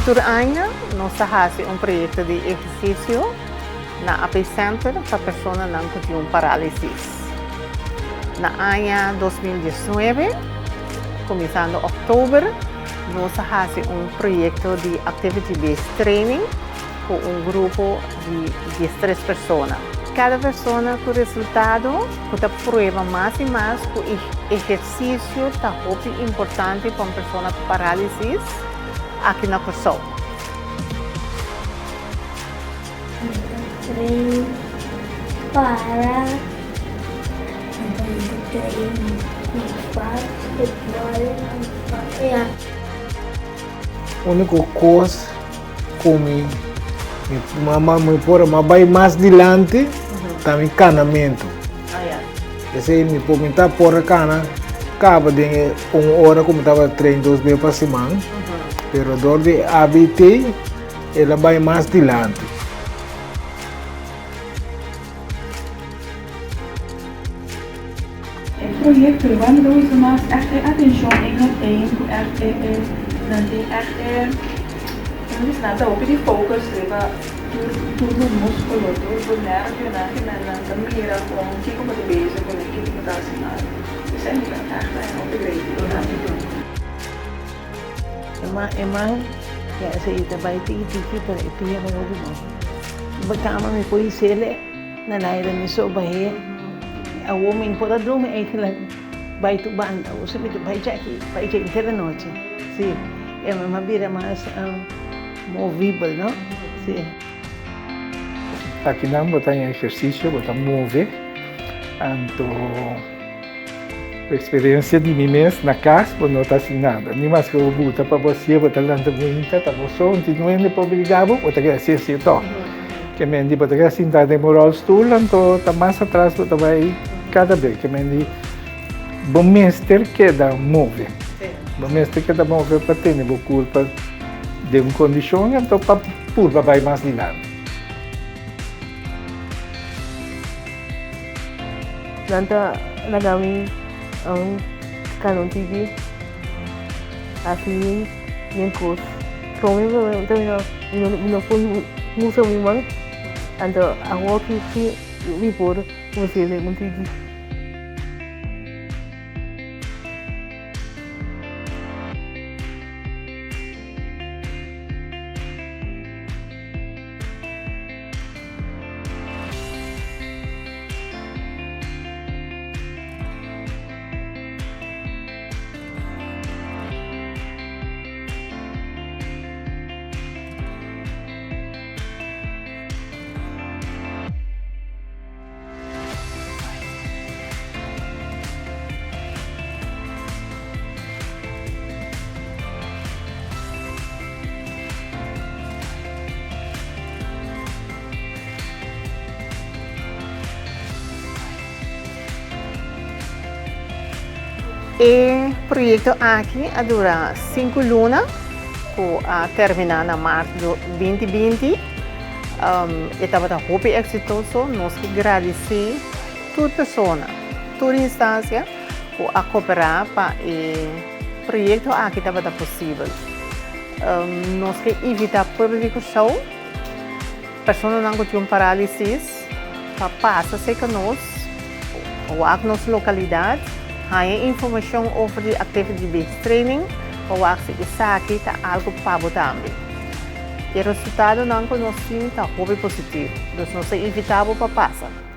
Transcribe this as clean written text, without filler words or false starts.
Por ano, nós fazemos projeto de exercício na Epicenter para pessoas com paralisia. Na ano 2019, começando em outubro, nós fazemos projeto de activity-based training com grupo de 3 pessoas. Cada pessoa com resultado, que prova mais e mais que o exercício está muito importante para uma pessoa com paralisia aqui na pessoa. Treino para treino O único coisa que me pôr vai mais adiante também canamento. Esse me perguntar por cana, acaba de 1 hora como estava treino 2 vezes por semana. Pero dor de ABT, ela vai mais adiante. Het project waardoor we maar echt attention in het tempo, echt nada op die focus leva tudo músculo, tudo nervo, na mira com que como de base com que tipo tá assim nada. Isso é muito echt op de Emang ya saya itu baik itu kita itu yang mau dulu. Bekama me poi sele na naira me so bahe. A homem pode dormir aí que lá vai tu banda, o sempre tu vai já inteira noite. Sim, é uma vira mais movível, não? Sim. Aqui não botar em exercício, botar mover. Então, a experiência de mim mesmo na casa, não está assim nada. Nem mais que eu botar para você, botar lá na bonita, tá bom? Só continuando para obrigar, botar exercício então. Que me andi botar assim, tá demorar o stool, então tá mais atrás, botar vai cada vez que me andi. Bom mestre que dá mover. Bom mestre que dá mover para ter boa culpa de uma condição, então para purva vai mais adiante. Nanta nagawin ang Canon TV assim yung course. Kung may pun musa memang anda awak ki before musile muntigi. O projeto aqui dura 5 lunas, para terminar na março de 2020. Estava muito exitoso, nós agradecer toda pessoa, toda instância, por cooperar para o projeto aqui estava possível. Nós queremos evitar publicação, pessoas não com paralisia, para passar com nós, ou a nossa localidade. Há informação sobre activity-based training, ou isso aqui está algo para também. O resultado não conhecido está muito positivo, então nós evitamos para passar.